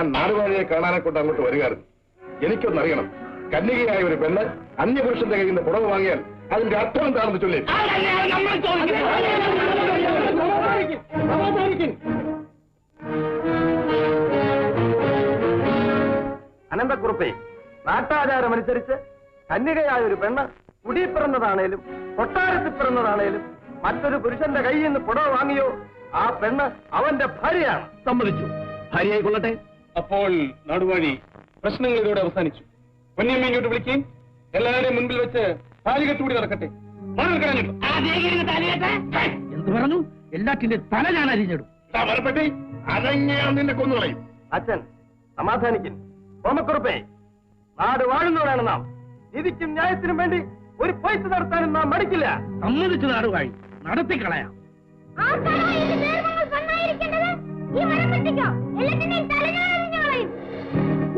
ഞാൻ നാടുവാഴിയെ കാണാനെ കൊണ്ട് അങ്ങോട്ട് വരികയായിരുന്നു. എനിക്കൊന്നറിയണം, കന്യകയായ ഒരു പെണ്ണ് അന്യപുരുഷന്റെ കയ്യിൽ നിന്ന് പുടവ് വാങ്ങിയാൽ അതിന്റെ അർത്ഥം എന്താണെന്ന് ചൊല്ലി. അനന്തക്കുറുപ്പേ, നാട്ടാചാരമനുസരിച്ച് കന്യകയായ ഒരു പെണ്ണ് കുടി പിറന്നതാണേലും കൊട്ടാരത്തിൽ പിറന്നതാണേലും മറ്റൊരു പുരുഷന്റെ കയ്യിൽ നിന്ന് പുടവ് വാങ്ങിയോ ആ പെണ്ണ് അവന്റെ ഭാര്യയാണ്. സമ്മതിച്ചു, ഭാര്യയായി കൊള്ളട്ടെ. അപ്പോൾ നാടുവാഴി, പ്രശ്നങ്ങൾ ഇതോടെ അവസാനിച്ചു. പൊന്നിയമ്മ ഇങ്ങോട്ട് വിളിക്കുകയും എല്ലാവരെയും മുൻപിൽ വെച്ച് താലികെട്ടുകൂടി നടക്കട്ടെ. എന്ത് പറഞ്ഞു? എല്ലാറ്റിന്റെ തല ഞാൻ അരിഞ്ഞിടും. മരപ്പെട്ടി അതെങ്ങനെയാണ് നിന്നെ കൊന്നുകളയും. അച്ഛൻ സമാധാനിക്കും. ഓമക്കുറുപ്പേ, നാട് വാഴുന്നവരാണ് നാം. നീതിക്കും ന്യായത്തിനും വേണ്ടി ഒരു പൊയ്ത്ത് നടത്താനും നാം മടിക്കില്ല. സമ്മതിച്ചു നാടുവാഴി, നടത്തിക്കളയാം.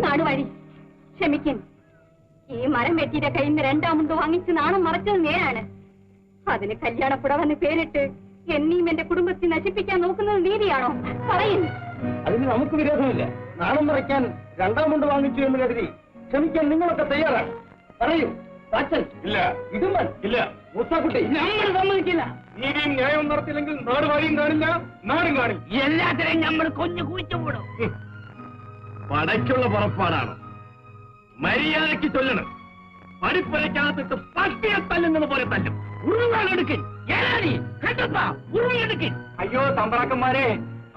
നാടുവാഴി, ക്ഷമിക്കും. ഈ മരം വെട്ടിയുടെ കയ്യിൽ നിന്ന് രണ്ടാമുണ്ട് വാങ്ങിച്ച് നാണം മറച്ചത് നേരാണ്. അതിന് കല്യാണപ്പുടവെന്ന് പേരിട്ട് എന്നെയും എന്റെ കുടുംബത്തെ നശിപ്പിക്കാൻ നോക്കുന്നത് നീതിയാണോ? പറയുന്നു. അതിന് നമുക്ക് വിരോധമില്ല. നാണം മറയ്ക്കാൻ രണ്ടാം മുണ്ട് വാങ്ങിച്ചു എന്ന് കരുതി ക്ഷമിക്കാൻ നിങ്ങളൊക്കെ തയ്യാറാണ്. പറയൂ. അച്ഛൻ ഇല്ല, ഇടുമ്പൻ ഇല്ല, മൂസാക്കുട്ടി, നമ്മൾ സമ്മതിക്കില്ല. നീതിയും ന്യായവും നടത്തില്ലെങ്കിൽ നാടുവാഴിയും കാണില്ല, നാടും കാണില്ല. എല്ലാത്തിനെയും നമ്മൾ കൊഞ്ഞു കുഴിച്ചുകൂടും. പടയ്ക്കുള്ള പുറപ്പാടാണ്. മര്യാദയ്ക്ക് ചൊല്ലണം. പടിപ്പുരയ്ക്കകത്തിട്ട് പട്ടിയെ തല്ലുന്നത് പോലെ തല്ലും. ഉറുവാളെടുക്കൻ ഉറുവാളെടുക്കൻ. അയ്യോ തമ്പ്രാക്കന്മാരെ,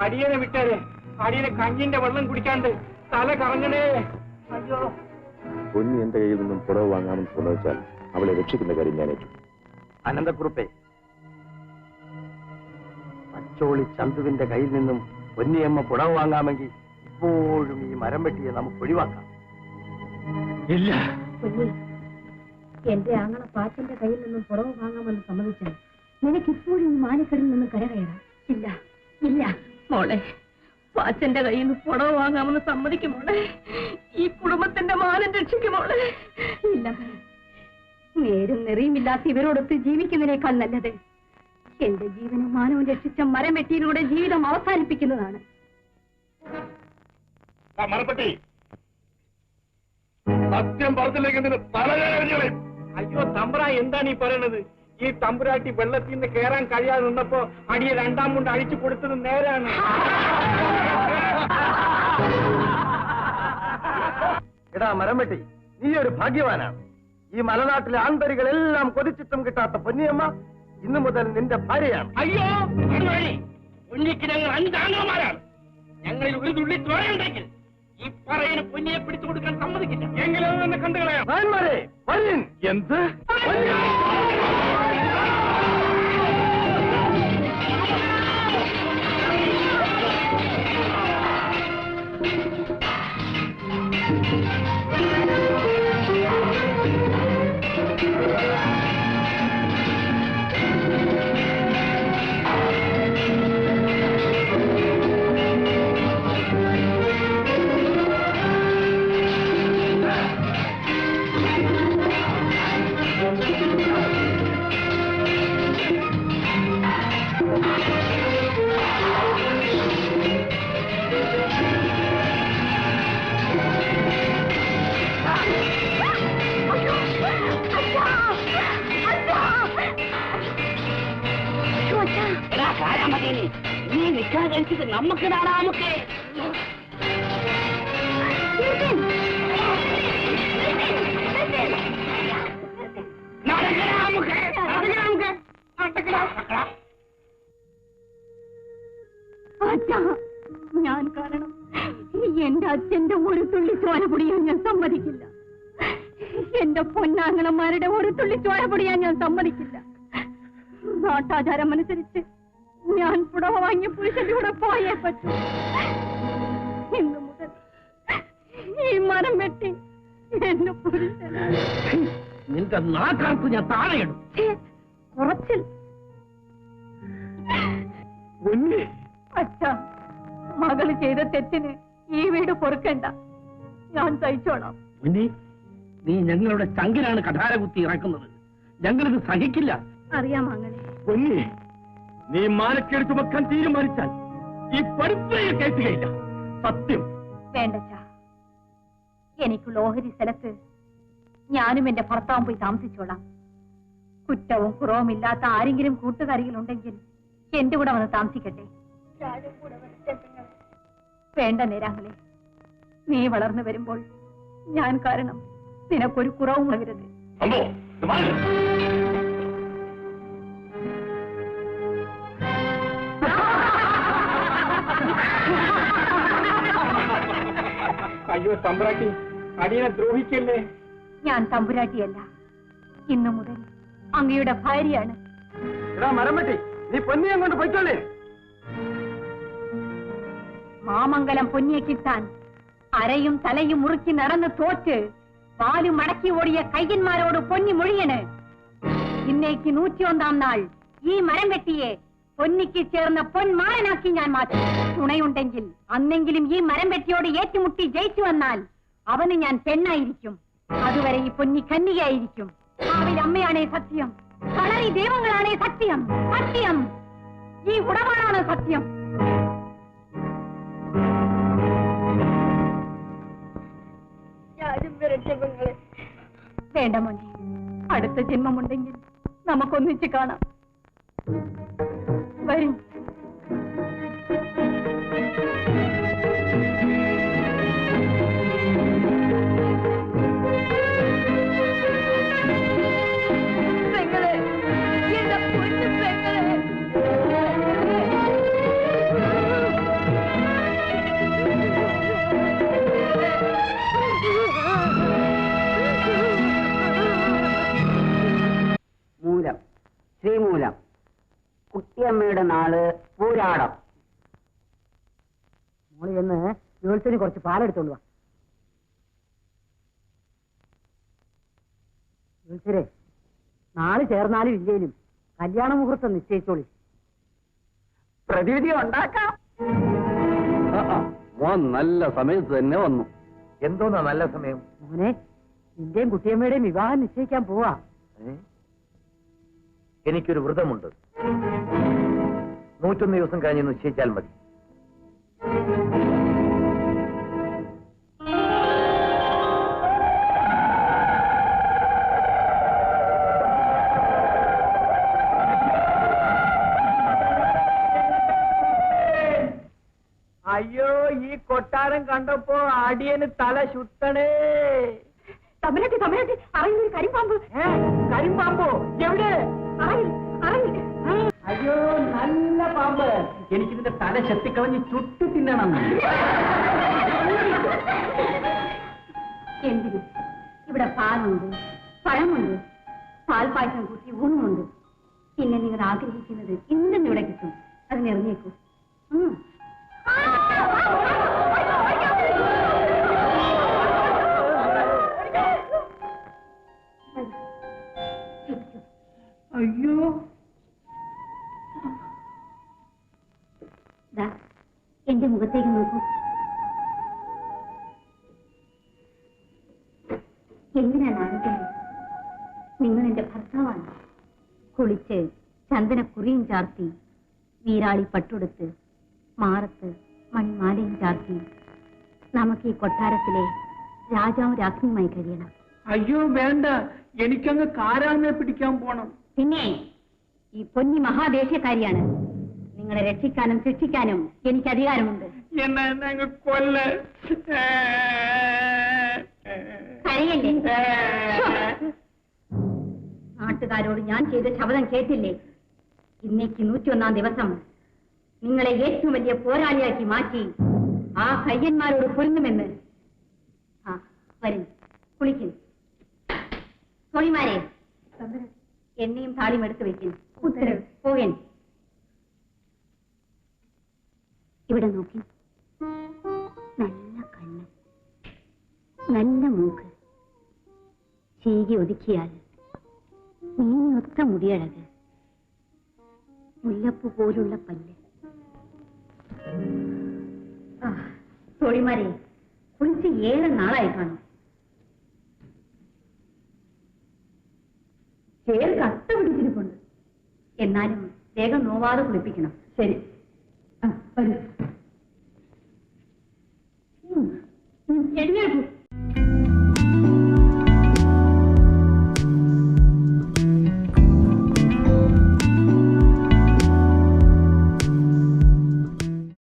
അടിയനെ വിട്ടേരെ. അടിയനെ കഞ്ഞിന്റെ വെള്ളം കുടിക്കാണ്ട് തല കറങ്ങണേ. അയ്യോ. പൊന്നി എന്റെ കയ്യിൽ നിന്നും പുടവ് വാങ്ങാമെന്ന് സമ്മതിച്ചാൽ അവളെ രക്ഷിക്കുന്ന കാര്യം ഞാൻ ഏറ്റു. അനന്തക്കുറുപ്പേ, അച്ചോളി ചന്തുവിന്റെ കയ്യിൽ നിന്നും പൊന്നിയമ്മ പുടവ് വാങ്ങാമെങ്കിൽ ഇപ്പോഴും ഈ മരം വെട്ടിയെ നമുക്ക് ഒഴിവാക്കാം. ഇല്ല, എന്റെ ആങ്ങള പാച്ചന്റെ കയ്യിൽ നിന്നും പുറവ് വാങ്ങാമെന്ന് സമ്മതിച്ചാൽ നിനക്കിപ്പോഴും ഈ മാനിക്കടലിൽ നിന്ന് കരകയറാം. ഇല്ല, ഇല്ല മോളെ, പാച്ചന്റെ കയ്യിൽ നിന്ന് പുറവ് വാങ്ങാമെന്ന് സമ്മതിക്കും മോളെ. ഈ കുടുംബത്തിന്റെ മാനം രക്ഷിക്കും മോളെ. ഇല്ല, നേരും നെറിയുമില്ലാത്ത ഇവരോടൊത്ത് ജീവിക്കുന്നതിനേക്കാൾ നല്ലത് എന്റെ ജീവനും മാനവും രക്ഷിച്ച മരം വെട്ടിയിലൂടെ ജീവിതം അവസാനിപ്പിക്കുന്നതാണ്. മരപ്പെട്ടി, സത്യം പറഞ്ഞില്ലെങ്കിൽ നിന്റെ തലവേദനകളെ. അയ്യോ തമ്പ്ര, എന്താണ് ഈ പറയണത്? ഈ തമ്പുരാട്ടി വെള്ളത്തിൽ നിന്ന് കയറാൻ കഴിയാതെ നിന്നപ്പോ അടിയെ രണ്ടാം മുണ്ട് അഴിച്ചു കൊടുത്തത് നേരാണ്. എടാ മരം വെട്ടി, നീ ഒരു ഭാഗ്യവാനാണ്. ഈ മലനാട്ടിലെ ആൺതരികളെല്ലാം കൊതിച്ചിട്ടും കിട്ടാത്ത പൊന്നിയമ്മ ഇന്നു മുതൽ നിന്റെ ഭാര്യയാണ്. അയ്യോ പൊന്നിക്ക് ഞങ്ങൾ 5 ആംഗ്ലമാരാണ്. ഞങ്ങളിൽ ഒരു തുള്ളി ചോരയുണ്ടെങ്കിൽ ഈ പറയുന്ന പൊന്നിയെ പിടിച്ചു കൊടുക്കാൻ സമ്മതിക്കില്ല. എങ്കിലും എന്നെ കണ്ടുകളയാം. എന്ത് നീ നിൽക്കാൻ കഴിച്ചത് നമുക്ക് നാടാമൊക്കെ. ഞാൻ കാരണം എന്റെ അച്ഛന്റെ ഒരു തുള്ളി ചോര പൊടിയാൻ ഞാൻ സമ്മതിക്കില്ല. എന്റെ പൊന്നാങ്ങളമാരുടെ ഒരു തുള്ളി ചോര പൊടിയാൻ ഞാൻ സമ്മതിക്കില്ല. നാട്ടാചാരം അനുസരിച്ച് ഞാൻ പുടവ വാങ്ങിയ പുരുഷന്റെ കൂടെ പോയേ പറ്റൂ. ഇന്നു മുതൽ ഈ മരം വെട്ടി എന്റെ പുരുഷനാണ്. നിന്റെ നാക്കാർക്ക് ഞാൻ താഴെയിടും. കുറച്ചിൽ അച്ഛാ, മകള് ചെയ്ത തെറ്റിന് ഈ വീട് പൊറുക്കണ്ട, ഞാൻ സഹിച്ചോളാം. നീ ഞങ്ങളുടെ ചങ്കിലാണ് കഠാര കുത്തി ഇറക്കുന്നത്. ഞങ്ങളിത് സഹിക്കില്ല. അറിയാം അങ്ങനെ. പൊന്നി, നീ മാനക്കേട് ചുമക്കാൻ തീരുമാനിച്ചാൽ ഈ പടുപ്പയെ കയറ്റുകയില്ല. സത്യം, വേണ്ടച്ചാ, എനിക്കുള്ള ഓഹരി സ്ഥലത്ത് ഞാനും എന്റെ ഭർത്താവും പോയി താമസിച്ചോളാം. കുറ്റവും കുറവും ഇല്ലാത്ത ആരെങ്കിലും കൂട്ടുകാരികളുണ്ടെങ്കിൽ എന്റെ കൂടെ വന്ന് താമസിക്കട്ടെ. വേണ്ട നേരാങ്ങളെ, നീ വളർന്നു വരുമ്പോൾ ഞാൻ കാരണം നിനക്കൊരു കുറവും വരരുത്. അയ്യോ തമ്പുരാട്ടി, അടിയനെ ദ്രോഹിക്കല്ലേ. ഞാൻ തമ്പുരാട്ടിയല്ല, ഇന്നു മുതൽ അങ്ങയുടെ ഭാര്യയാണ്. മരംപെട്ടി, നീ പൊന്നിയെ കൊണ്ട് പൊയ്ക്കൊള്ളേ. മാമംഗലം പൊന്നിയെ കിട്ടാൻ അരയും തലയും മുറുക്കി നടന്ന് തോറ്റ് പാലും മടക്കി ഓടിയ കയ്യന്മാരോട് പൊന്നി മൊഴിയന്. ഇന്നേക്ക് 101-ാം നാൾ ഈ മരം വെട്ടിയെ പൊന്നിക്ക് ചേർന്ന പൊന്മാരനാക്കി ഞാൻ മാറ്റും. തുണയുണ്ടെങ്കിൽ അന്നെങ്കിലും ഈ മരം വെട്ടിയോട് ഏറ്റുമുട്ടി ജയിച്ചു വന്നാൽ അവന് ഞാൻ പെണ്ണായിരിക്കും. അതുവരെ ഈ പൊന്നി കന്യകയായിരിക്കും. ഭാവിൽ അമ്മയാണേ സത്യം, കളറി ദൈവങ്ങളാണേ സത്യം. സത്യം, ഈ ഉടവാണാണ് സത്യം. വേണ്ട മോനെ, അടുത്ത ജന്മമുണ്ടെങ്കിൽ നമുക്കൊന്നിച്ച് കാണാം. വരും. മൂലം, ശ്രീമൂലം, കുട്ടിയമ്മയുടെ നാള് പൂരാടം. മോള് ചെന്ന് ജോത്സ്യന് കുറച്ച് പാലെടുത്തോണ്ട് വാ. ജോത്സ്യരെ, നാള് ചേർന്നാലും ഇല്ലേലും കല്യാണ മുഹൂർത്തം നിശ്ചയിച്ചോളി. പ്രതിവിധി ഉണ്ടാക്കാം. മോൻ നല്ല സമയത്ത് തന്നെ വന്നു. എന്തോന്നാ നല്ല സമയം? മോനെ, നിന്റെയും കുട്ടിയമ്മയുടെയും വിവാഹം നിശ്ചയിക്കാൻ പോവാ. എനിക്കൊരു വ്രതമുണ്ട്. 101 ദിവസം കഴിഞ്ഞ് നിശ്ചയിച്ചാൽ മതി. അയ്യോ, ഈ കൊട്ടാരം കണ്ടപ്പോ അടിയന് തല ശുദ്ധണേ. തമിഴട്ടി തമിഴട്ടി അറിയൊരു കരിമ്പാമ്പ്. കരിമ്പാമ്പോ? എവിടെ? അയ്യോ, നല്ല പാമ്പ്. എനിക്കിതിന്റെ തല ശക്തിക്കളഞ്ഞ് ചുട്ടു തിന്നണം. എന്തിനും ഇവിടെ പാലുണ്ട്, പഴമുണ്ട്, പാൽപായസം കൂട്ടി ഊണുമുണ്ട്. പിന്നെ നിങ്ങൾ ആഗ്രഹിക്കുന്നത് എന്തും ഇവിടെ കിട്ടും. അതിനെറിഞ്ഞേക്കൂ. അയ്യോ, എന്റെ മുഖത്തേക്ക് നോക്കൂ. എന്തിനാണ് ആലോചിക്കുന്നത്? നിങ്ങൾ എന്റെ ഭർത്താവാണ്. കുളിച്ച് ചന്ദനക്കുറിയും ചാർത്തി, വീരാളി പട്ടുടുത്ത്, മാറത്ത് മണിമാലയും ചാർത്തി നമുക്ക് ഈ കൊട്ടാരത്തിലെ രാജാവും രാജ്ഞിയുമായി കഴിയണം. അയ്യോ വേണ്ട, എനിക്കങ്ങ് കാരാമയെ പിടിക്കാൻ പോണം. പിന്നെ ഈ പൊന്നി മഹാദേശക്കാരിയാണ്. നിങ്ങളെ രക്ഷിക്കാനും ശിക്ഷിക്കാനും എനിക്ക് അധികാരമുണ്ട്. എന്നെ കൊല്ല. കരയല്ലേ? നാട്ടുകാരോട് ഞാൻ ചെയ്ത ശബ്ദം കേട്ടില്ലേ? ഇന്നേക്ക് 101-ാം ദിവസം നിങ്ങളെ ഏറ്റവും വലിയ പോരാളിയാക്കി മാറ്റി ആ കയ്യന്മാരോട് പൊരുന്നുമെന്ന്. ആ വരും, കുളിക്കും. തോണിമാരെ, എണ്ണയും താളിയും എടുത്തു വെക്കും. ഉത്തരവ് പോകൻ. ഇവിടെ നോക്കി. നല്ല കണ്ണ്, നല്ല മൂക്ക്, ചീകി ഒതുക്കിയാൽ മീനൊത്ത മുടിയഴക്, മുല്ലപ്പൂ പോലുള്ള പല്ല്. തോഴിമാരെ, കുളിച്ച് ഏറെ നാളായി കാണും. ചേർ കട്ട പിടിച്ചിരിപ്പുണ്ട്. എന്നാലും വേഗം നോവാതെ കുളിപ്പിക്കണം. ശരി, വരൂ.